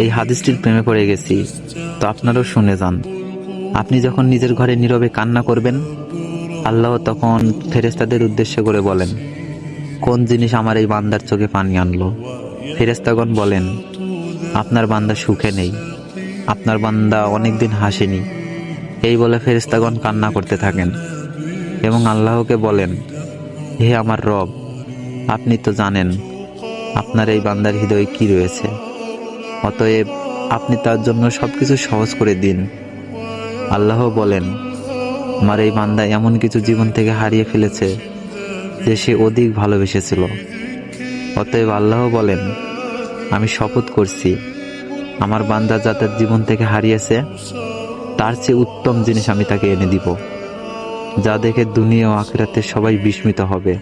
এই হাদিসটির প্রেমে পড়ে গেছি, তো আপনারাও শুনে যান। আপনি যখন নিজের ঘরে নীরবে কান্না করবেন, আল্লাহ তখন ফেরেশতাদের উদ্দেশ্য করে বলেন, কোন জিনিস আমার এই বান্দার চোখে পানি আনলো? ফেরেশতাগণ বলেন, আপনার বান্দা সুখে নেই, আপনার বান্দা অনেকদিন হাসেনি। এই বলে ফেরেশতাগণ কান্না করতে থাকেন এবং আল্লাহকে বলেন, হে আমার রব, আপনি তো জানেন আপনার এই বান্দার হৃদয়ে কি রয়েছে, অতএব আপনি তার জন্য সবকিছু সহজ করে দিন। আল্লাহ বলেন, আমার এই বান্দা এমন কিছু জীবন থেকে হারিয়ে ফেলেছে যে সে অধিক ভালোবেসেছিল। অতএব আল্লাহ বলেন, আমি শপথ করছি, আমার বান্দা যা তার জীবন থেকে হারিয়েছে তার চেয়ে উত্তম জিনিস আমি তাকে এনে দিব, যা দেখে দুনিয়া ও আখিরাতে সবাই বিস্মিত হবে।